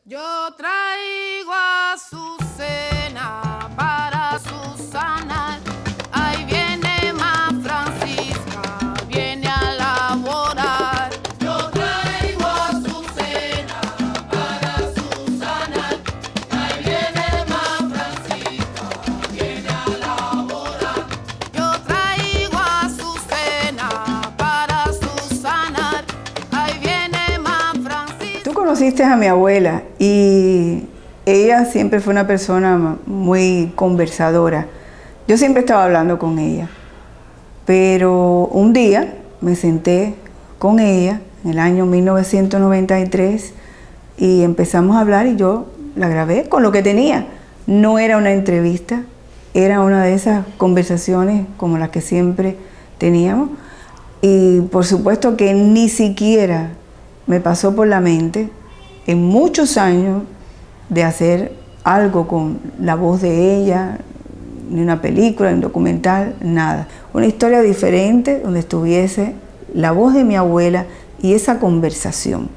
Yo traigo azucena para Susana. Ahí viene Ma Francisca, viene a laborar. Yo traigo azucena para Susana. Ahí viene Ma Francisca, viene a laborar. Yo traigo azucena para Susana. Ahí viene Ma Francisca. Tú conociste a mi abuela y ella siempre fue una persona muy conversadora. Yo siempre estaba hablando con ella, pero un día me senté con ella en el año 1993 y empezamos a hablar y yo la grabé con lo que tenía. No era una entrevista, era una de esas conversaciones como las que siempre teníamos y por supuesto que ni siquiera me pasó por la mente en muchos años de hacer algo con la voz de ella, ni una película, ni un documental, nada. Una historia diferente donde estuviese la voz de mi abuela y esa conversación.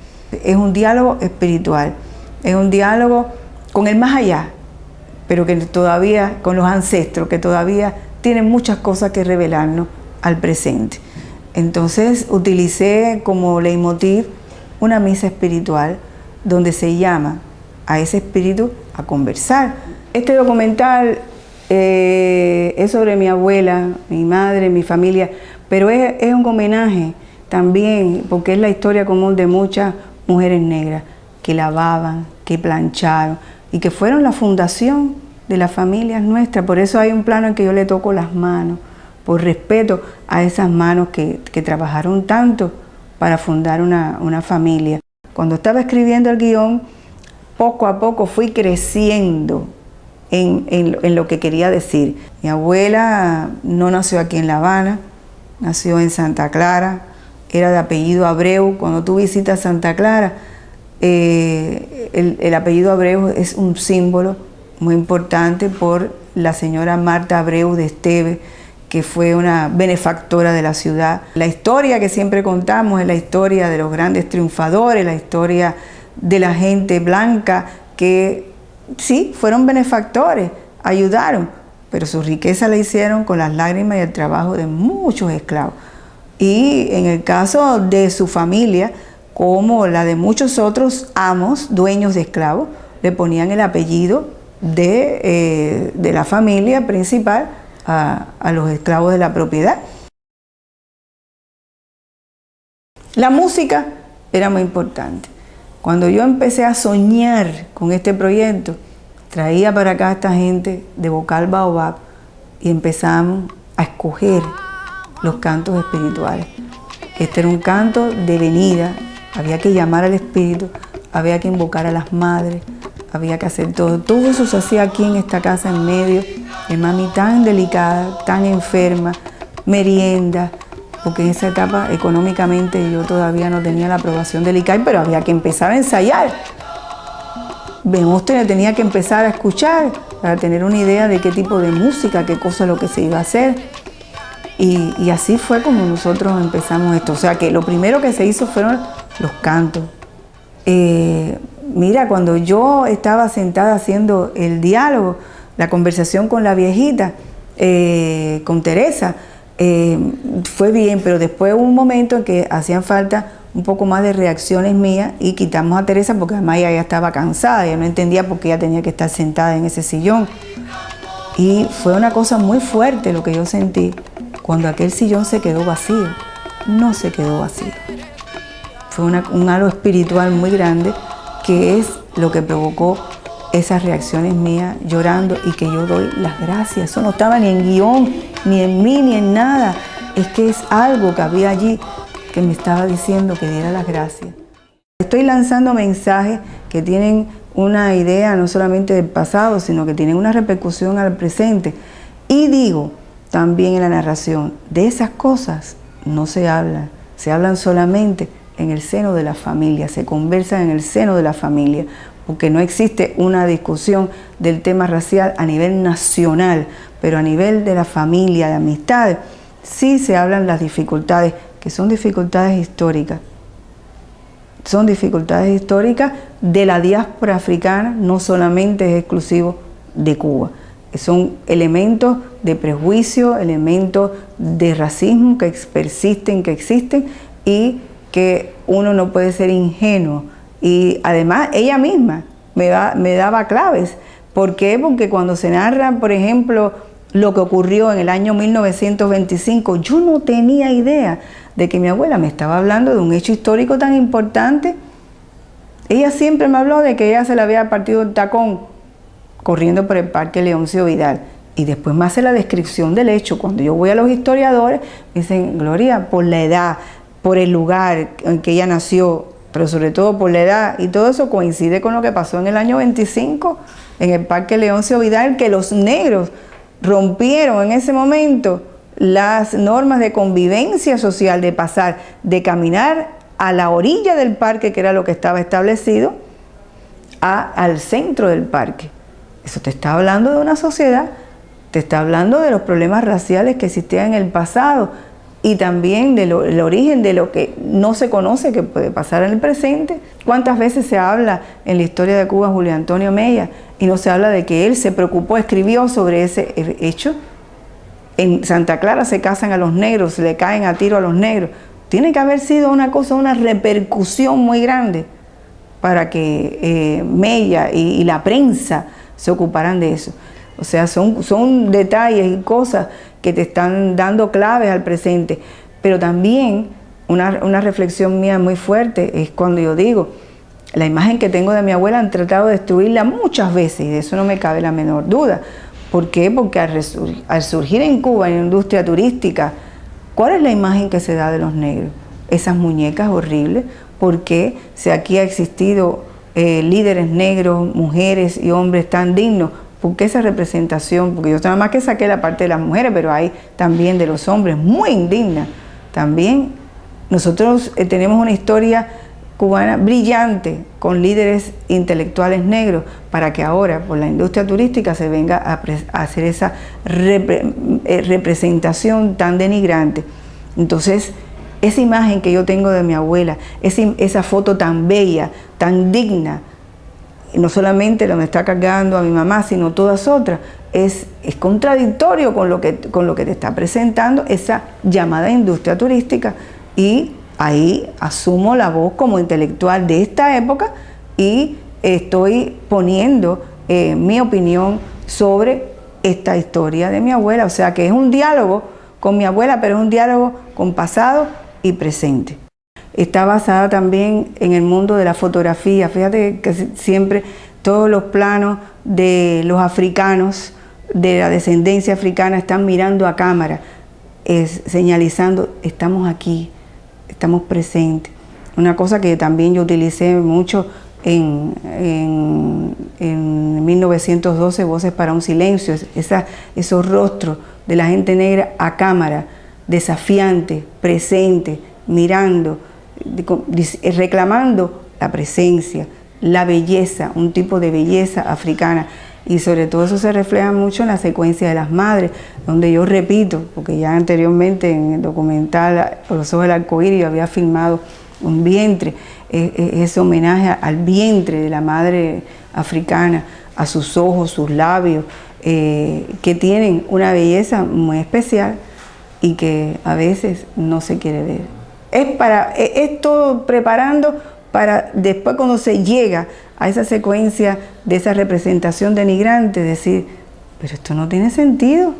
Es un diálogo espiritual, es un diálogo con el más allá, pero que todavía, con los ancestros, que todavía tienen muchas cosas que revelarnos al presente. Entonces utilicé como leitmotiv una misa espiritual donde se llama a ese espíritu a conversar. Este documental es sobre mi abuela, mi madre, mi familia, pero es un homenaje también porque es la historia común de muchas mujeres negras que lavaban, que plancharon y que fueron la fundación de las familias nuestras. Por eso hay un plano en que yo le toco las manos, por respeto a esas manos que trabajaron tanto para fundar una familia. Cuando estaba escribiendo el guión, poco a poco fui creciendo en lo que quería decir. Mi abuela no nació aquí en La Habana, nació en Santa Clara, era de apellido Abreu. Cuando tú visitas Santa Clara, el apellido Abreu es un símbolo muy importante por la señora Marta Abreu de Esteve, que fue una benefactora de la ciudad. La historia que siempre contamos es la historia de los grandes triunfadores, la historia de la gente blanca que sí, fueron benefactores, ayudaron, pero su riqueza la hicieron con las lágrimas y el trabajo de muchos esclavos. Y en el caso de su familia, como la de muchos otros amos, dueños de esclavos, le ponían el apellido de la familia principal a los esclavos de la propiedad. La música era muy importante. Cuando yo empecé a soñar con este proyecto, traía para acá a esta gente de Vocal Baobab y empezamos a escoger los cantos espirituales. Este era un canto de venida, había que llamar al espíritu, había que invocar a las madres, había que hacer todo. Todo eso se hacía aquí en esta casa en medio de mami tan delicada, tan enferma, merienda, porque en esa etapa económicamente yo todavía no tenía la aprobación del ICAI, pero había que empezar a ensayar. Demóstenes tenía que empezar a escuchar para tener una idea de qué tipo de música, qué cosa es lo que se iba a hacer. Y así fue como nosotros empezamos esto. O sea que lo primero que se hizo fueron los cantos. Mira, cuando yo estaba sentada haciendo el diálogo, la conversación con la viejita, con Teresa, fue bien, pero después hubo un momento en que hacían falta un poco más de reacciones mías y quitamos a Teresa porque además ella ya estaba cansada, ella no entendía por qué ella tenía que estar sentada en ese sillón. Y fue una cosa muy fuerte lo que yo sentí cuando aquel sillón se quedó vacío. No se quedó vacío. Fue un halo espiritual muy grande que es lo que provocó esas reacciones mías llorando y que yo doy las gracias. Eso no estaba ni en guión, ni en mí, ni en nada. Es que es algo que había allí que me estaba diciendo que diera las gracias. Estoy lanzando mensajes que tienen una idea no solamente del pasado, sino que tienen una repercusión al presente. Y digo también en la narración, de esas cosas no se hablan solamente en el seno de la familia, se conversan en el seno de la familia, porque no existe una discusión del tema racial a nivel nacional, pero a nivel de la familia, de amistades, sí se hablan las dificultades, que son dificultades históricas. son dificultades históricas de la diáspora africana, no solamente es exclusivo de Cuba. Son elementos de prejuicio, elementos de racismo que persisten, que existen y que uno no puede ser ingenuo. Y además ella misma me daba claves. ¿Por qué? Porque cuando se narra, por ejemplo, lo que ocurrió en el año 1925, yo no tenía idea de que mi abuela me estaba hablando de un hecho histórico tan importante. Ella siempre me habló de que ella se le había partido el tacón corriendo por el Parque Leoncio Vidal. Y después me hace la descripción del hecho. Cuando yo voy a los historiadores, me dicen, Gloria, por la edad, por el lugar en que ella nació, pero sobre todo por la edad, y todo eso coincide con lo que pasó en el año 25, en el Parque Leoncio Vidal, que los negros rompieron en ese momento las normas de convivencia social, de pasar, de caminar a la orilla del parque, que era lo que estaba establecido, al centro del parque. Eso te está hablando de una sociedad, te está hablando de los problemas raciales que existían en el pasado y también del origen de lo que no se conoce que puede pasar en el presente. ¿Cuántas veces se habla en la historia de Cuba Julio Antonio Mella y no se habla de que él se preocupó, escribió sobre ese hecho? En Santa Clara se casan a los negros, se le caen a tiro a los negros. Tiene que haber sido una cosa, una repercusión muy grande para que Mella y la prensa se ocuparan de eso. O sea, son detalles y cosas que te están dando claves al presente. Pero también una reflexión mía muy fuerte es cuando yo digo, la imagen que tengo de mi abuela han tratado de destruirla muchas veces y de eso no me cabe la menor duda. ¿Por qué? Porque al surgir en Cuba en la industria turística, ¿cuál es la imagen que se da de los negros? Esas muñecas horribles. ¿Por qué? Si aquí ha existido líderes negros, mujeres y hombres tan dignos, ¿por qué esa representación? Porque yo nada más que saqué la parte de las mujeres, pero hay también de los hombres muy indigna. También nosotros tenemos una historia cubana brillante con líderes intelectuales negros para que ahora por la industria turística se venga a hacer esa representación tan denigrante. Entonces, esa imagen que yo tengo de mi abuela, esa foto tan bella, tan digna, no solamente donde está cargando a mi mamá, sino todas otras, es contradictorio con lo que te está presentando esa llamada industria turística. Y ahí asumo la voz como intelectual de esta época y estoy poniendo mi opinión sobre esta historia de mi abuela. O sea que es un diálogo con mi abuela, pero es un diálogo con pasado y presente. Está basada también en el mundo de la fotografía. Fíjate que siempre todos los planos de los africanos, de la descendencia africana, están mirando a cámara, señalizando, estamos aquí, estamos presentes. Una cosa que también yo utilicé mucho en 1912, Voces para un Silencio, esos rostros de la gente negra a cámara, desafiante, presente, mirando, reclamando la presencia, la belleza, un tipo de belleza africana. Y sobre todo eso se refleja mucho en la secuencia de las madres, donde yo repito, porque ya anteriormente en el documental Los ojos del arcoíris yo había filmado un vientre, ese homenaje al vientre de la madre africana, a sus ojos, sus labios, que tienen una belleza muy especial y que a veces no se quiere ver. Es todo preparando para después cuando se llega a esa secuencia de esa representación denigrante, decir, pero esto no tiene sentido.